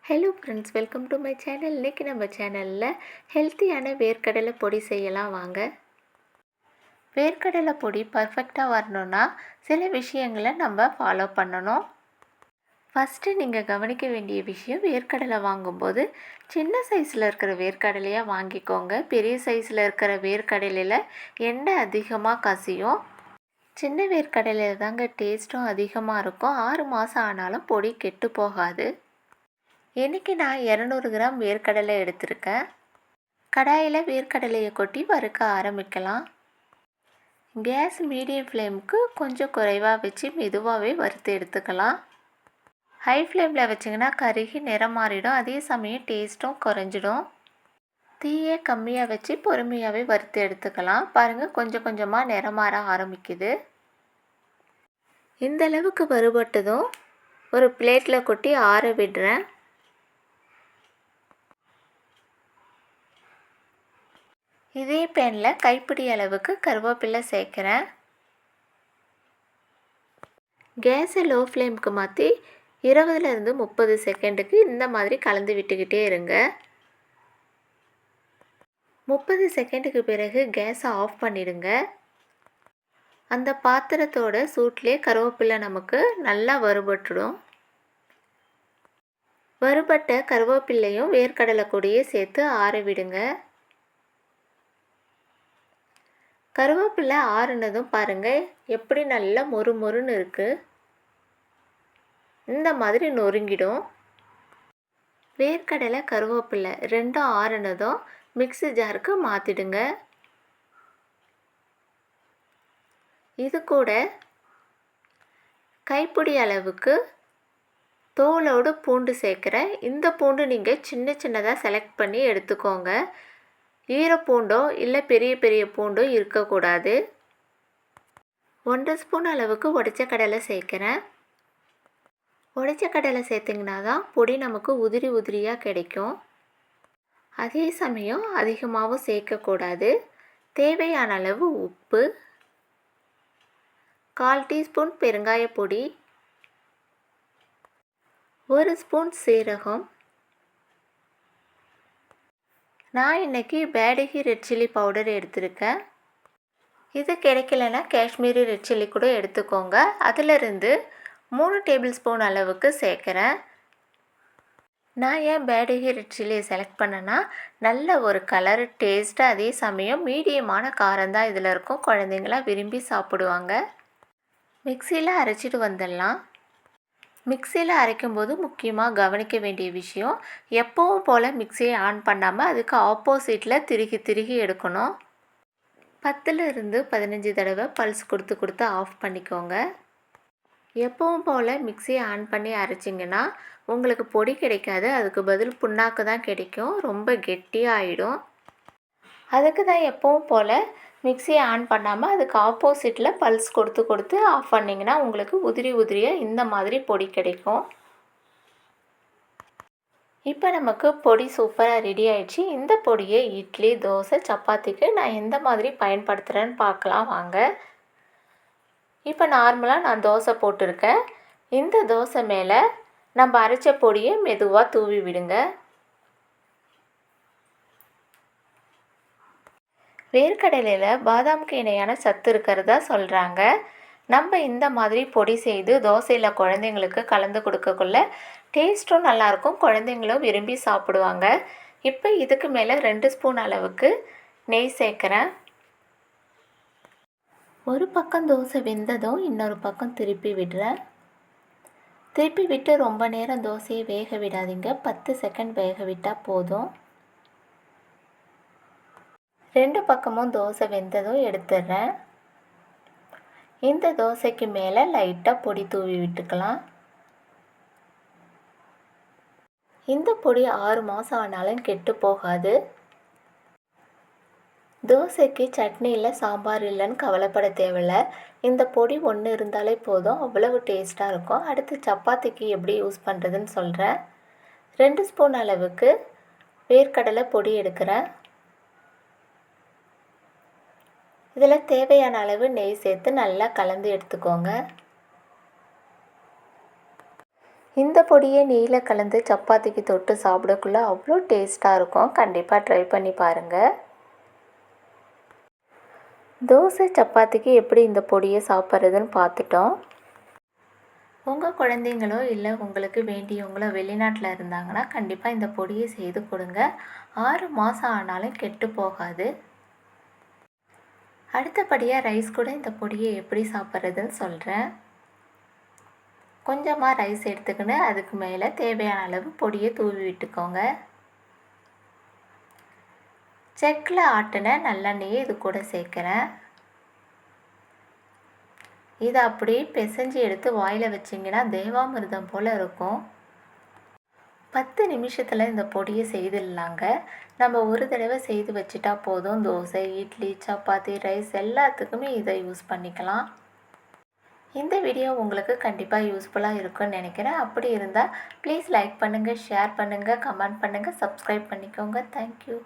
Hello friends, welcome to my channel. இன்றைக்கி நம்ம சேனலில் ஹெல்த்தியான வேர்க்கடலை பொடி செய்யலாம் வாங்க. வேர்க்கடலை பொடி பர்ஃபெக்டாக வரணுன்னா சில விஷயங்களை நம்ம ஃபாலோ பண்ணணும். ஃபஸ்ட்டு நீங்கள் கவனிக்க வேண்டிய விஷயம், வேர்க்கடலை வாங்கும்போது சின்ன சைஸில் இருக்கிற வேர்க்கடலையாக வாங்கிக்கோங்க. பெரிய சைஸில் இருக்கிற வேர்க்கடலையில் எண்ணெய் அதிகமாக கசியும். சின்ன வேர்க்கடலையில் தாங்க டேஸ்ட்டும் அதிகமாக இருக்கும். 6 மாதம் ஆனாலும் பொடி கெட்டு போகாது. இன்றைக்கி நான் 200 கிராம் வேர்க்கடலை எடுத்திருக்கேன். கடாயில் வேர்க்கடலையை கொட்டி வறுக்க ஆரம்பிக்கலாம். கேஸ் மீடியம் ஃப்ளேமுக்கு கொஞ்சம் குறைவாக வச்சு மெதுவாகவே வறுத்து எடுத்துக்கலாம். ஹை ஃப்ளேமில் வச்சிங்கன்னா கருகி நிறம் மாறிடும். அதே சமயம் டேஸ்ட்டும் குறைஞ்சிடும். தீயை கம்மியாக வச்சு பொறுமையாகவே வறுத்து எடுத்துக்கலாம். பாருங்கள், கொஞ்சம் கொஞ்சமாக நிறம் மாற ஆரம்பிக்குது. இந்த அளவுக்கு வறுபட்டதும் ஒரு பிளேட்டில் கொட்டி ஆற விடுறேன். இதே பேனில் கைப்பிடி அளவுக்கு கருவேப்பிலை சேர்க்குறேன். கேஸை லோ ஃப்ளேமுக்கு மாற்றி 20லேருந்து 30 செகண்டுக்கு இந்த மாதிரி கலந்து விட்டுக்கிட்டே இருங்க. 30 செகண்டுக்கு பிறகு கேஸை ஆஃப் பண்ணிடுங்க. அந்த பாத்திரத்தோட சூட்லேயே கருவேப்பிலை நமக்கு நல்லா வறுபட்டுடும். வறுபட்ட கருவேப்பிலையும் வேர்க்கடலை கொடியே சேர்த்து ஆற விடுங்க. கருவேப்பிலை ஆறுனதும் பாருங்கள் எப்படி நல்லா மொறுமொறுன்னு இருக்குது. இந்த மாதிரி நொறுங்கிடும். வேர்க்கடலை கருவேப்பிலை ரெண்டும் ஆறுனதும் மிக்ஸி ஜாருக்கு மாற்றிடுங்க. இது கூட கைப்பிடி அளவுக்கு தோலோடு பூண்டு சேர்க்குறேன். இந்த பூண்டு நீங்கள் சின்ன சின்னதாக செலக்ட் பண்ணி எடுத்துக்கோங்க. ஈரப்பூண்டோ இல்லை பெரிய பெரிய பூண்டோ இருக்கக்கூடாது. 1 ஸ்பூன் அளவுக்கு உடைச்ச கடலை சேர்க்குறேன். உடைச்ச கடலை சேர்த்திங்கன்னா தான் பொடி நமக்கு உதிரி உதிரியாக கிடைக்கும். அதே சமயம் அதிகமாகவும் சேர்க்கக்கூடாது. தேவையான அளவு உப்பு, 1/4 டீஸ்பூன் பெருங்காய பொடி, 1 ஸ்பூன் சீரகம். நான் இன்றைக்கி பேடகி ரெட் சில்லி பவுடர் எடுத்திருக்கேன். இது கிடைக்கலன்னா காஷ்மீரி ரெட் சில்லி கூட எடுத்துக்கோங்க. அதிலிருந்து 3 டேபிள் ஸ்பூன் அளவுக்கு சேர்க்குறேன். நான் ஏன் பேடகி ரெட் சில்லியை செலக்ட் பண்ணேன்னா, நல்ல ஒரு கலர், டேஸ்ட்டு, அதே சமயம் மீடியமான காரம் தான் இதில் இருக்கும். குழந்தைங்களாம் விரும்பி சாப்பிடுவாங்க. மிக்சியில் அரைச்சிட்டு வந்துடலாம். மிக்சியில் அரைக்கும்போது முக்கியமாக கவனிக்க வேண்டிய விஷயம், எப்பவும் போல் மிக்சியை ஆன் பண்ணாமல் அதுக்கு ஆப்போசிட்டில் திருகி எடுக்கணும். 10லிருந்து 15 தடவை பல்ஸ் கொடுத்து ஆஃப் பண்ணிக்கோங்க. எப்பவும் போல் மிக்சியை ஆன் பண்ணி அரைச்சிங்கன்னா உங்களுக்கு பொடி கிடைக்காது. அதுக்கு பதில் புண்ணாக்கு தான் கிடைக்கும். ரொம்ப கெட்டியாக ஆகிடும். அதுக்கு தான் எப்பவும் போல் மிக்சியை ஆன் பண்ணாமல் அதுக்கு ஆப்போசிட்டில் பல்ஸ் கொடுத்து ஆஃப் பண்ணிங்கன்னா உங்களுக்கு உதிரி உதிரியாக இந்த மாதிரி பொடி கிடைக்கும். இப்போ நமக்கு பொடி சூப்பராக ரெடி ஆயிடுச்சு. இந்த பொடியை இட்லி, தோசை, சப்பாத்திக்கு நான் எந்த மாதிரி பயன்படுத்துகிறேன்னு பார்க்கலாம் வாங்க. இப்போ நார்மலாக நான் தோசை போட்டிருக்கேன். இந்த தோசை மேலே நம்ம அரைச்ச பொடியை மெதுவாக தூவி விடுங்க. வேர்க்கடலையில் பாதாமுக்கு இணையான சத்து இருக்கிறதா சொல்கிறாங்க. நம்ம இந்த மாதிரி பொடி செய்து தோசையில் குழந்தைங்களுக்கு கலந்து கொடுக்கக்குள்ள டேஸ்ட்டும் நல்லாயிருக்கும். குழந்தைங்களும் விரும்பி சாப்பிடுவாங்க. இப்போ இதுக்கு மேலே 2 ஸ்பூன் அளவுக்கு நெய் சேர்க்குறேன். ஒரு பக்கம் தோசை வெந்ததும் இன்னொரு பக்கம் திருப்பி விடுறேன். திருப்பி விட்டு ரொம்ப நேரம் தோசையை வேக விடாதீங்க. 10 செகண்ட் வேக விட்டால் போதும். 2 பக்கமும் தோசை வெந்ததும் எடுத்துடுறேன். இந்த தோசைக்கு மேலே லைட்டாக பொடி தூவி விட்டுக்கலாம். இந்த பொடி 6 மாதம் ஆனாலும் கெட்டு போகாது. தோசைக்கு சட்னி இல்லை, சாம்பார் இல்லைன்னு கவலைப்பட தேவையில்லை. இந்த பொடி ஒன்று இருந்தாலே போதும், அவ்வளவு டேஸ்ட்டாக இருக்கும். அடுத்து சப்பாத்திக்கு எப்படி யூஸ் பண்ணுறதுன்னு சொல்கிறேன். 2 ஸ்பூன் அளவுக்கு வேர்க்கடலை பொடி எடுக்கிறேன். இதில் தேவையான அளவு நெய் சேர்த்து நல்லா கலந்து எடுத்துக்கோங்க. இந்த பொடியை நெய்யில் கலந்து சப்பாத்திக்கு தொட்டு சாப்பிடக்குள்ள அவ்வளோ டேஸ்ட்டாக இருக்கும். கண்டிப்பாக ட்ரை பண்ணி பாருங்கள். தோசை சப்பாத்திக்கு எப்படி இந்த பொடியை சாப்பிட்றதுன்னு பார்த்துட்டோம். உங்கள் குழந்தைங்களோ இல்லை உங்களுக்கு வேண்டியவங்களோ வெளிநாட்டில் இருந்தாங்கன்னா கண்டிப்பாக இந்த பொடியை செய்து கொடுங்க. 6 மாதம் ஆனாலும் கெட்டு போகாது. அடுத்தபடியாக ரைஸ் கூட இந்த பொடியை எப்படி சாப்பிட்றதுன்னு சொல்கிறேன். கொஞ்சமாக ரைஸ் எடுத்துக்கின்னு அதுக்கு மேலே தேவையான அளவு பொடியை தூவி விட்டுக்கோங்க. செக்கில் ஆட்டின நல்லெண்ணெயை இது கூட சேர்க்குறேன். இதை அப்படியே பிசைஞ்சு எடுத்து வாயில் வச்சிங்கன்னா தேவாமிர்தம் போல் இருக்கும். 10 நிமிஷத்தில் இந்த பொடியை செய்திடலாங்க. நம்ம ஒரு தடவை செய்து வச்சுட்டா போதும். தோசை, இட்லி, சப்பாத்தி, ரைஸ் எல்லாத்துக்குமே இதை யூஸ் பண்ணிக்கலாம். இந்த வீடியோ உங்களுக்கு கண்டிப்பாக யூஸ்ஃபுல்லாக இருக்கும்னு நினைக்கிறேன். அப்படி இருந்தால் ப்ளீஸ் லைக் பண்ணுங்கள், ஷேர் பண்ணுங்கள், கமெண்ட் பண்ணுங்கள், சப்ஸ்கிரைப் பண்ணிக்கோங்க. தேங்க்யூ.